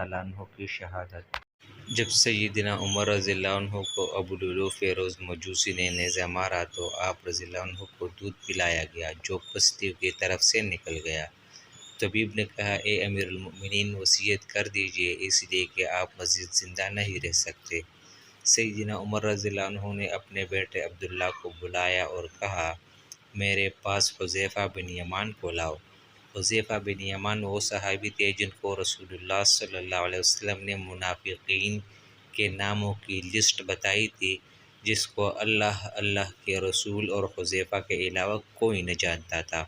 تعالیٰ عنہ کی شہادت۔ جب سیدنا عمر رضی اللہ عنہ کو ابو لؤلؤ فیروز مجوسی نے نیزہ مارا تو آپ رضی اللہ عنہ کو دودھ پلایا گیا جو پسلیوں کی طرف سے نکل گیا۔ طبیب نے کہا اے امیر المؤمنین وصیت کر دیجیے اس لیے کہ آپ مزید زندہ نہیں رہ سکتے۔ سیدنا عمر رضی اللہ عنہ نے اپنے بیٹے عبداللہ کو بلایا اور کہا میرے پاس حذیفہ بن یمان کو لاؤ۔ حذیفہ بن یمان وہ صحابی تھے جن کو رسول اللہ صلی اللہ علیہ وسلم نے منافقین کے ناموں کی لسٹ بتائی تھی جس کو اللہ کے رسول اور حذیفہ کے علاوہ کوئی نہ جانتا تھا۔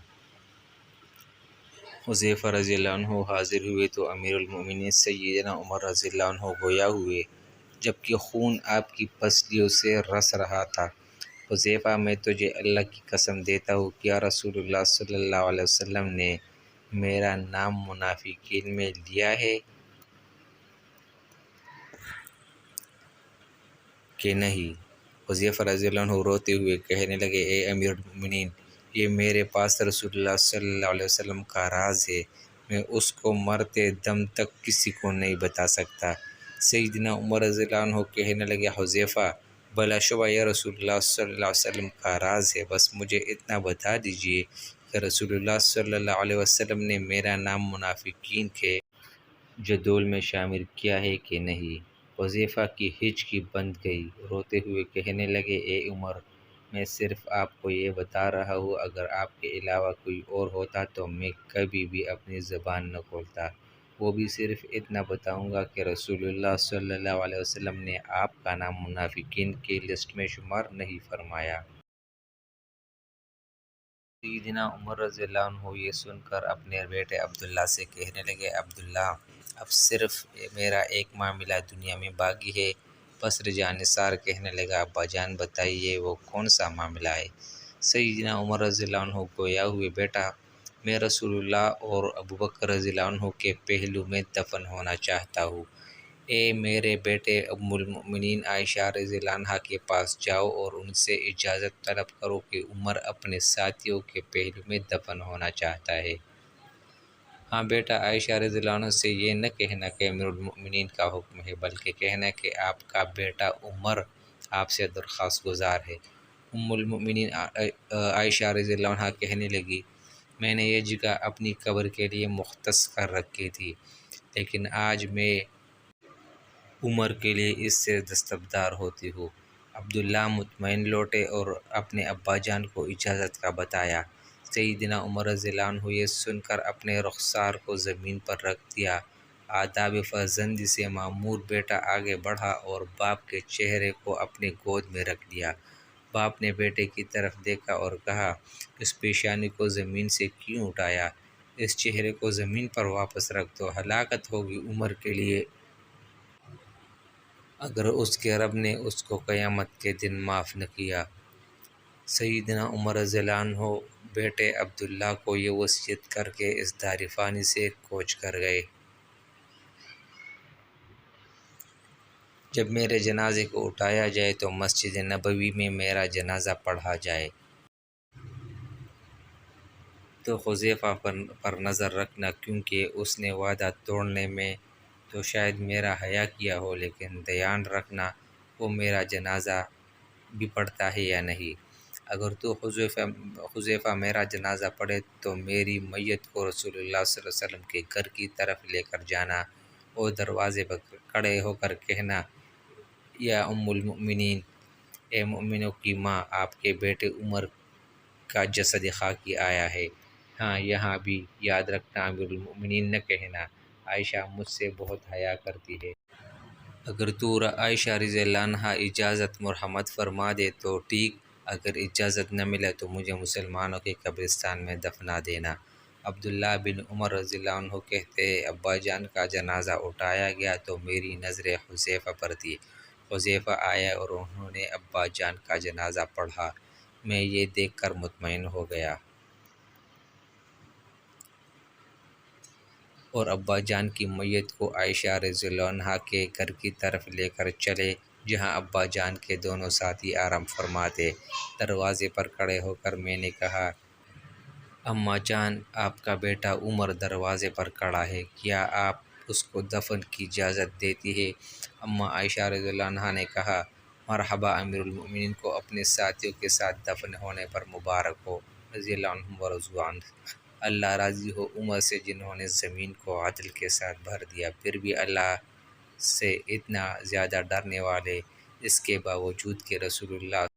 حذیفہ رضی اللہ عنہ حاضر ہوئے تو امیر المؤمنین سیدنا عمر رضی اللہ عنہ گویا ہوئے جبکہ خون آپ کی پسلیوں سے رس رہا تھا۔ حذیفہ میں تجھے اللہ کی قسم دیتا ہوں کیا رسول اللہ صلی اللہ علیہ وسلم نے میرا نام منافقین میں لیا ہے کہ نہیں؟ حذیفہ رضی اللہ عنہ روتے ہوئے کہنے لگے اے امیر المؤمنین یہ میرے پاس رسول اللہ صلی اللہ علیہ وسلم کا راز ہے، میں اس کو مرتے دم تک کسی کو نہیں بتا سکتا۔ سیدنا عمر رضی اللہ عنہ کہنے لگے حذیفہ بلا شبہ یہ رسول اللہ صلی اللہ علیہ وسلم کا راز ہے، بس مجھے اتنا بتا دیجئے کہ رسول اللہ صلی اللہ علیہ وسلم نے میرا نام منافقین کے جدول میں شامل کیا ہے کہ نہیں؟ حذیفہ کی ہچکی بند گئی، روتے ہوئے کہنے لگے اے عمر میں صرف آپ کو یہ بتا رہا ہوں، اگر آپ کے علاوہ کوئی اور ہوتا تو میں کبھی بھی اپنی زبان نہ کھولتا، وہ بھی صرف اتنا بتاؤں گا کہ رسول اللہ صلی اللہ علیہ وسلم نے آپ کا نام منافقین کی لسٹ میں شمار نہیں فرمایا۔ سیدنا عمر رضی اللہ عنہ یہ سن کر اپنے بیٹے عبداللہ سے کہنے لگے عبداللہ اب صرف میرا ایک معاملہ دنیا میں باقی ہے۔ بس رجاء نثار کہنے لگا ابا جان بتائیے وہ کون سا معاملہ ہے؟ سیدنا عمر رضی اللہ عنہ گویا ہوئے بیٹا میں رسول اللہ اور ابوبکر رضی اللہ عنہ کے پہلو میں دفن ہونا چاہتا ہوں۔ اے میرے بیٹے ام المؤمنین عائشہ رضی اللہ عنہا کے پاس جاؤ اور ان سے اجازت طلب کرو کہ عمر اپنے ساتھیوں کے پہلو میں دفن ہونا چاہتا ہے۔ ہاں بیٹا عائشہ رضی اللہ عنہ سے یہ نہ کہنا کہ امیر المؤمنین کا حکم ہے بلکہ کہنا کہ آپ کا بیٹا عمر آپ سے درخواست گزار ہے۔ ام المؤمنین عائشہ رضی اللہ عنہا کہنے لگی میں نے یہ جگہ اپنی قبر کے لیے مختص کر رکھی تھی لیکن آج میں عمر کے لیے اس سے دستبردار ہوتی ہوں۔ عبداللہ مطمئن لوٹے اور اپنے ابا جان کو اجازت کا بتایا۔ سیدنا عمر رضی اللہ عنہ یہ سن کر اپنے رخسار کو زمین پر رکھ دیا۔ آداب فرزندی سے معمور بیٹا آگے بڑھا اور باپ کے چہرے کو اپنی گود میں رکھ لیا۔ باپ نے بیٹے کی طرف دیکھا اور کہا اس پیشانی کو زمین سے کیوں اٹھایا؟ اس چہرے کو زمین پر واپس رکھ دو، ہلاکت ہوگی عمر کے لیے اگر اس کے رب نے اس کو قیامت کے دن معاف نہ کیا۔ سیدنا عمر رضی اللہ عنہ بیٹے عبداللہ کو یہ وصیت کر کے اس دار فانی سے کوچ کر گئے جب میرے جنازے کو اٹھایا جائے تو مسجد نبوی میں میرا جنازہ پڑھا جائے تو حذیفہ پر نظر رکھنا کیونکہ اس نے وعدہ توڑنے میں تو شاید میرا حیا کیا ہو لیکن دھیان رکھنا وہ میرا جنازہ بھی پڑھتا ہے یا نہیں۔ اگر تو حذیفہ میرا جنازہ پڑھے تو میری میت کو رسول اللہ صلی اللہ علیہ وسلم کے گھر کی طرف لے کر جانا اور دروازے پر کھڑے ہو کر کہنا یا ام المؤمنین اے مومنوں کی ماں آپ کے بیٹے عمر کا جسد خاکی آیا ہے۔ ہاں یہاں بھی یاد رکھنا امیر المؤمنین نہ کہنا عائشہ مجھ سے بہت حیا کرتی ہے۔ اگر تو عائشہ رضی اللہ عنہا اجازت مرحمت فرما دے تو ٹھیک، اگر اجازت نہ ملے تو مجھے مسلمانوں کے قبرستان میں دفنا دینا۔ عبداللہ بن عمر رضی اللہ عنہ کہتے ہیں ابا جان کا جنازہ اٹھایا گیا تو میری نظریں حذیفہ پر تھی۔ حذیفہ آیا اور انہوں نے ابا جان کا جنازہ پڑھا، میں یہ دیکھ کر مطمئن ہو گیا اور ابا جان کی میت کو عائشہ رضی اللہ عنہا کے گھر کی طرف لے کر چلے جہاں ابا جان کے دونوں ساتھی آرام فرما تھے۔ دروازے پر کھڑے ہو کر میں نے کہا اماں جان آپ کا بیٹا عمر دروازے پر کھڑا ہے، کیا آپ اس کو دفن کی اجازت دیتی ہے۔ اما عائشہ رضی اللہ عنہا نے کہا، مرحبا امیر المؤمنین کو اپنے ساتھیوں کے ساتھ دفن ہونے پر مبارک ہو، رضی اللہ عنہم و رضوا عنہ۔ اللہ راضی ہو عمر سے جنہوں نے زمین کو عدل کے ساتھ بھر دیا، پھر بھی اللہ سے اتنا زیادہ ڈرنے والے، اس کے باوجود کہ رسول اللہ